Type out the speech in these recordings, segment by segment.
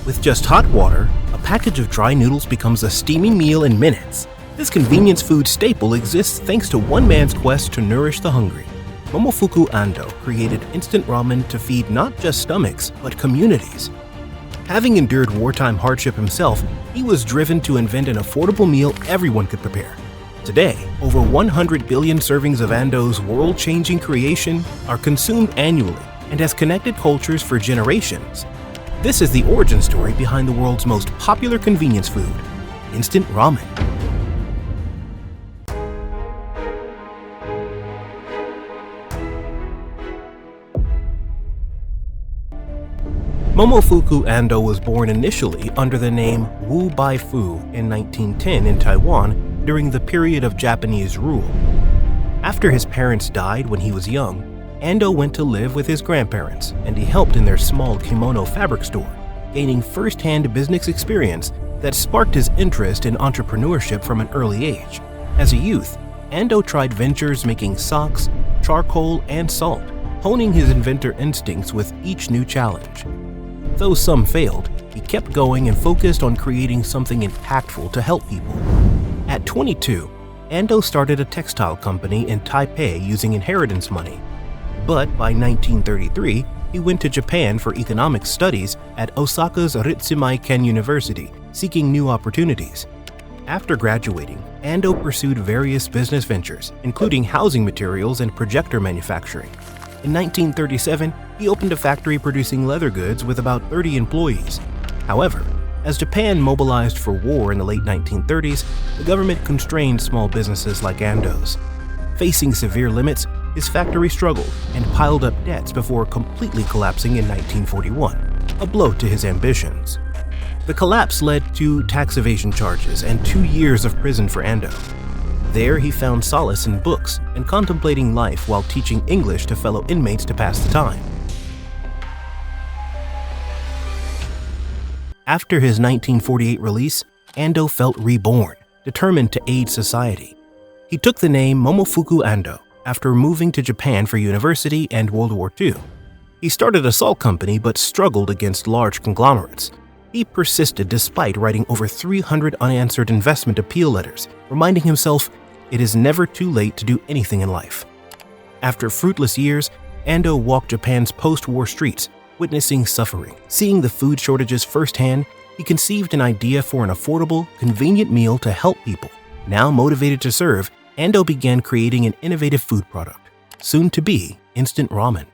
With just hot water, a package of dry noodles becomes a steaming meal in minutes. This convenience food staple exists thanks to one man's quest to nourish the hungry. Momofuku Ando created instant ramen to feed not just stomachs, but communities. Having endured wartime hardship himself, he was driven to invent an affordable meal everyone could prepare. Today, over 100 billion servings of Ando's world-changing creation are consumed annually and has connected cultures for generations. This is the origin story behind the world's most popular convenience food, instant ramen. Momofuku Ando was born initially under the name Wu Bai-fu in 1910 in Taiwan during the period of Japanese rule. After his parents died when he was young, Ando went to live with his grandparents, and he helped in their small kimono fabric store, gaining first-hand business experience that sparked his interest in entrepreneurship from an early age. As a youth, Ando tried ventures making socks, charcoal, and salt, honing his inventor instincts with each new challenge. Though some failed, he kept going and focused on creating something impactful to help people. At 22, Ando started a textile company in Taipei using inheritance money. But by 1933, he went to Japan for economics studies at Osaka's Ritsumeikan University, seeking new opportunities. After graduating, Ando pursued various business ventures, including housing materials and projector manufacturing. In 1937, he opened a factory producing leather goods with about 30 employees. However, as Japan mobilized for war in the late 1930s, the government constrained small businesses like Ando's. Facing severe limits, his factory struggled and piled up debts before completely collapsing in 1941, a blow to his ambitions. The collapse led to tax evasion charges and 2 years of prison for Ando. There, he found solace in books and contemplating life while teaching English to fellow inmates to pass the time. After his 1948 release, Ando felt reborn, determined to aid society. He took the name Momofuku Ando after moving to Japan for university and World War II. He started a salt company but struggled against large conglomerates. He persisted despite writing over 300 unanswered investment appeal letters, reminding himself, "It is never too late to do anything in life." After fruitless years, Ando walked Japan's post-war streets, witnessing suffering. Seeing the food shortages firsthand, he conceived an idea for an affordable, convenient meal to help people. Now motivated to serve, Ando began creating an innovative food product, soon to be instant ramen.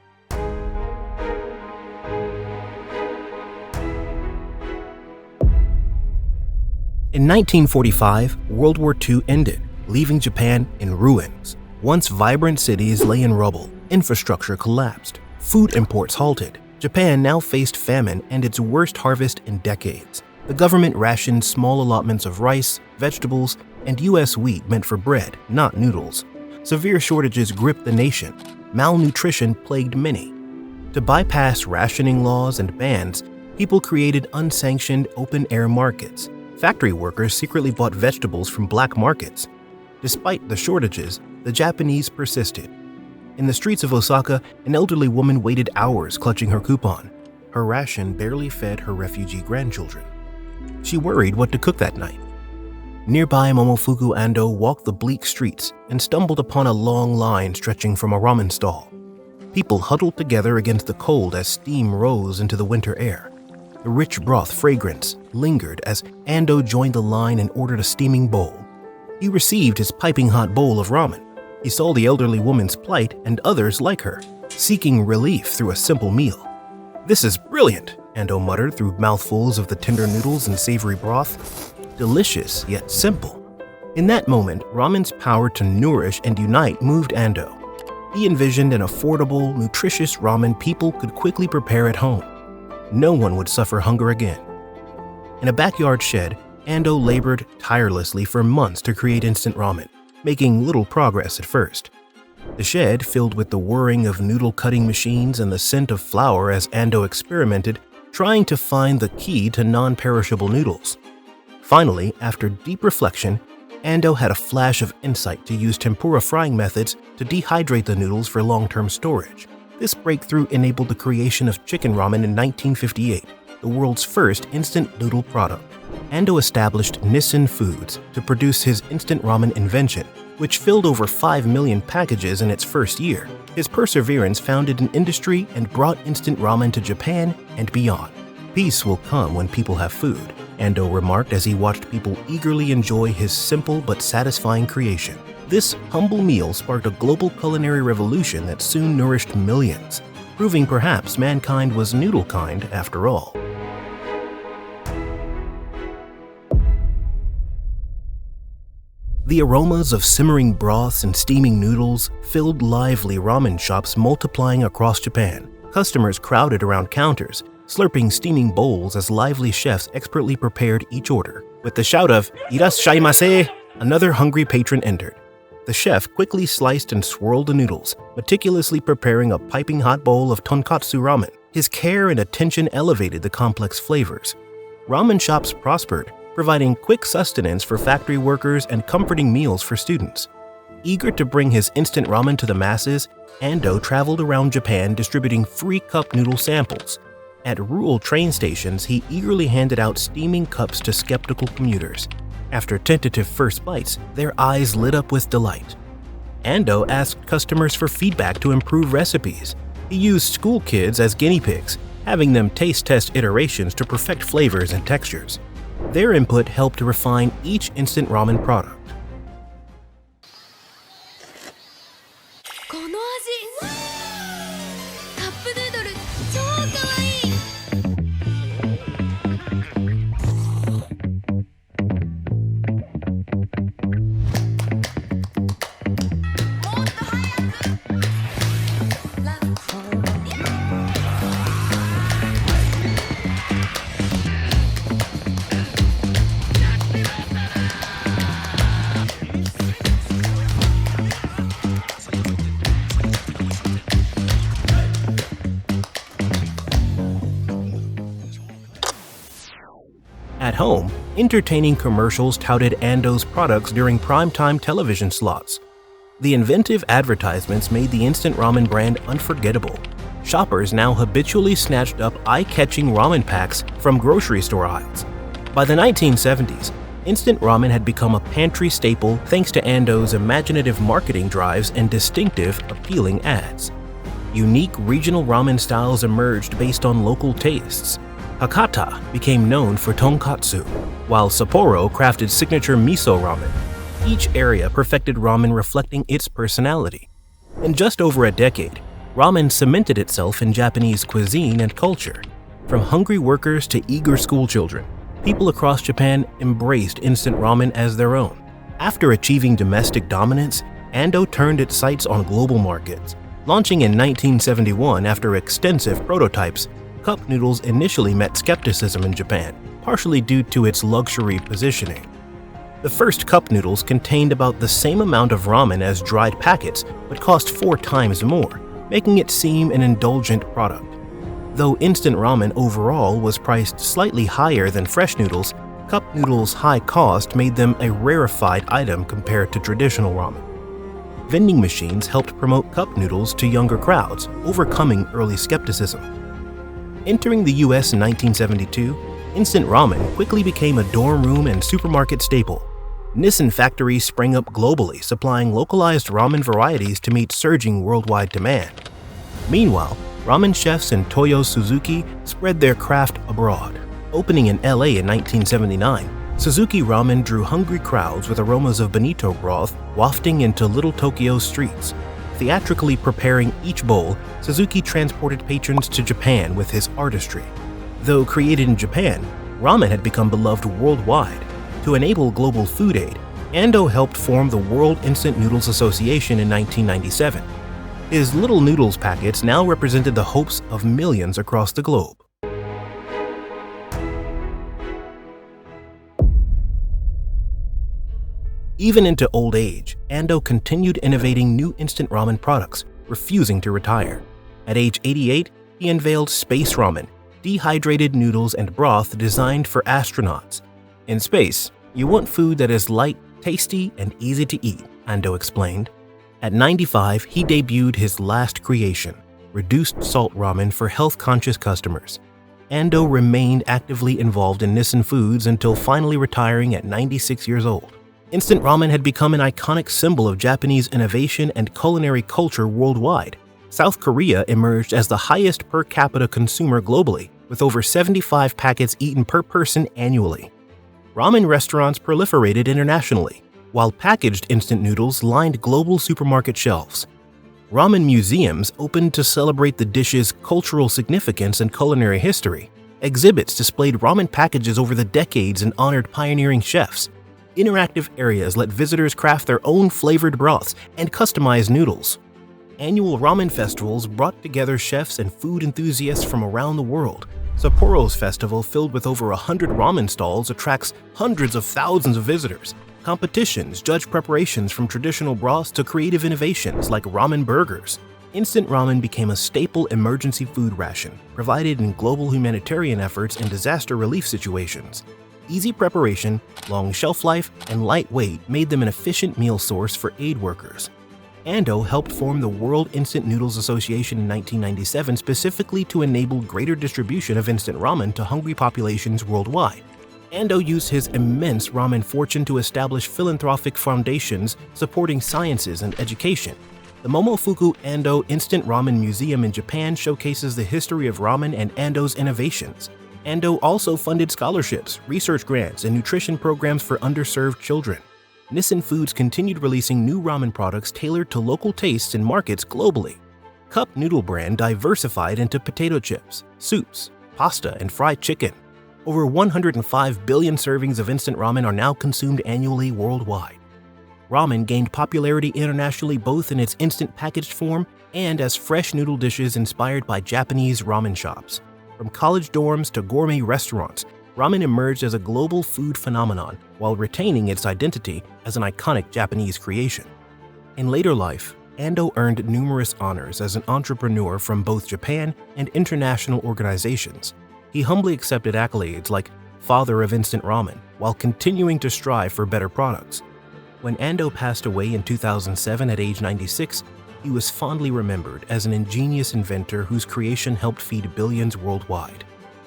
In 1945, World War II ended, leaving Japan in ruins. Once vibrant cities lay in rubble, infrastructure collapsed, food imports halted. Japan now faced famine and its worst harvest in decades. The government rationed small allotments of rice, vegetables, and U.S. wheat meant for bread, not noodles. Severe shortages gripped the nation. Malnutrition plagued many. To bypass rationing laws and bans, people created unsanctioned open-air markets. Factory workers secretly bought vegetables from black markets. Despite the shortages, the Japanese persisted. In the streets of Osaka, an elderly woman waited hours clutching her coupon. Her ration barely fed her refugee grandchildren. She worried what to cook that night. Nearby, Momofuku Ando walked the bleak streets and stumbled upon a long line stretching from a ramen stall. People huddled together against the cold as steam rose into the winter air. The rich broth fragrance lingered as Ando joined the line and ordered a steaming bowl. He received his piping hot bowl of ramen. He saw the elderly woman's plight and others like her, seeking relief through a simple meal. "This is brilliant," Ando muttered through mouthfuls of the tender noodles and savory broth. Delicious, yet simple. In that moment, ramen's power to nourish and unite moved Ando. He envisioned an affordable, nutritious ramen people could quickly prepare at home. No one would suffer hunger again. In a backyard shed, Ando labored tirelessly for months to create instant ramen, making little progress at first. The shed, filled with the whirring of noodle-cutting machines and the scent of flour as Ando experimented, trying to find the key to non-perishable noodles. Finally, after deep reflection, Ando had a flash of insight to use tempura frying methods to dehydrate the noodles for long-term storage. This breakthrough enabled the creation of chicken ramen in 1958. the world's first instant noodle product. Ando established Nissin Foods to produce his instant ramen invention, which filled over 5 million packages in its first year. His perseverance founded an industry and brought instant ramen to Japan and beyond. Peace will come when people have food, Ando remarked as he watched people eagerly enjoy his simple but satisfying creation. This humble meal sparked a global culinary revolution that soon nourished millions, proving perhaps mankind was noodle-kind after all. The aromas of simmering broths and steaming noodles filled lively ramen shops multiplying across Japan. Customers crowded around counters, slurping steaming bowls as lively chefs expertly prepared each order. With the shout of "Irashaimase," another hungry patron entered. The chef quickly sliced and swirled the noodles, meticulously preparing a piping hot bowl of tonkatsu ramen. His care and attention elevated the complex flavors. Ramen shops prospered, providing quick sustenance for factory workers and comforting meals for students. Eager to bring his instant ramen to the masses, Ando traveled around Japan distributing free cup noodle samples. At rural train stations, he eagerly handed out steaming cups to skeptical commuters. After tentative first bites, their eyes lit up with delight. Ando asked customers for feedback to improve recipes. He used school kids as guinea pigs, having them taste test iterations to perfect flavors and textures. Their input helped to refine each instant ramen product. この味カップヌードル超かわいい At home, entertaining commercials touted Ando's products during primetime television slots. The inventive advertisements made the instant ramen brand unforgettable. Shoppers now habitually snatched up eye-catching ramen packs from grocery store aisles. By the 1970s, instant ramen had become a pantry staple thanks to Ando's imaginative marketing drives and distinctive, appealing ads. Unique regional ramen styles emerged based on local tastes. Hakata became known for tonkatsu, while Sapporo crafted signature miso ramen. Each area perfected ramen reflecting its personality. In just over a decade, ramen cemented itself in Japanese cuisine and culture. From hungry workers to eager schoolchildren, people across Japan embraced instant ramen as their own. After achieving domestic dominance, Ando turned its sights on global markets. Launching in 1971 after extensive prototypes, cup noodles initially met skepticism in Japan, partially due to its luxury positioning. The first cup noodles contained about the same amount of ramen as dried packets, but cost 4 times more, making it seem an indulgent product. Though instant ramen overall was priced slightly higher than fresh noodles, cup noodles' high cost made them a rarefied item compared to traditional ramen. Vending machines helped promote cup noodles to younger crowds, overcoming early skepticism. Entering the US in 1972, instant ramen quickly became a dorm room and supermarket staple. Nissin factories sprang up globally, supplying localized ramen varieties to meet surging worldwide demand. Meanwhile, ramen chefs in Toyo Suzuki spread their craft abroad. Opening in LA in 1979, Suzuki Ramen drew hungry crowds with aromas of bonito broth wafting into Little Tokyo's streets. Theatrically preparing each bowl, Suzuki transported patrons to Japan with his artistry. Though created in Japan, ramen had become beloved worldwide. To enable global food aid, Ando helped form the World Instant Noodles Association in 1997. His Little Noodles packets now represented the hopes of millions across the globe. Even into old age, Ando continued innovating new instant ramen products, refusing to retire. At age 88, he unveiled Space Ramen, dehydrated noodles and broth designed for astronauts. In space, you want food that is light, tasty, and easy to eat, Ando explained. At 95, he debuted his last creation, reduced salt ramen for health-conscious customers. Ando remained actively involved in Nissin Foods until finally retiring at 96 years old. Instant ramen had become an iconic symbol of Japanese innovation and culinary culture worldwide. South Korea emerged as the highest per capita consumer globally, with over 75 packets eaten per person annually. Ramen restaurants proliferated internationally, while packaged instant noodles lined global supermarket shelves. Ramen museums opened to celebrate the dish's cultural significance and culinary history. Exhibits displayed ramen packages over the decades and honored pioneering chefs. Interactive areas let visitors craft their own flavored broths and customize noodles. Annual ramen festivals brought together chefs and food enthusiasts from around the world. Sapporo's festival, filled with over 100 ramen stalls, attracts hundreds of thousands of visitors. Competitions judge preparations from traditional broths to creative innovations like ramen burgers. Instant ramen became a staple emergency food ration, provided in global humanitarian efforts and disaster relief situations. Easy preparation, long shelf life, and lightweight made them an efficient meal source for aid workers. Ando helped form the World Instant Noodles Association in 1997 specifically to enable greater distribution of instant ramen to hungry populations worldwide. Ando used his immense ramen fortune to establish philanthropic foundations supporting sciences and education. The Momofuku Ando Instant Ramen Museum in Japan showcases the history of ramen and Ando's innovations. Ando also funded scholarships, research grants, and nutrition programs for underserved children. Nissin Foods continued releasing new ramen products tailored to local tastes and markets globally. Cup Noodle brand diversified into potato chips, soups, pasta, and fried chicken. Over 105 billion servings of instant ramen are now consumed annually worldwide. Ramen gained popularity internationally both in its instant packaged form and as fresh noodle dishes inspired by Japanese ramen shops. From college dorms to gourmet restaurants, ramen emerged as a global food phenomenon while retaining its identity as an iconic Japanese creation. In later life, Ando earned numerous honors as an entrepreneur from both Japan and international organizations. He humbly accepted accolades like Father of Instant Ramen while continuing to strive for better products. When Ando passed away in 2007 at age 96, he was fondly remembered as an ingenious inventor whose creation helped feed billions worldwide.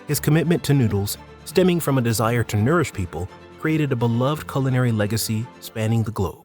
His commitment to noodles, stemming from a desire to nourish people, created a beloved culinary legacy spanning the globe.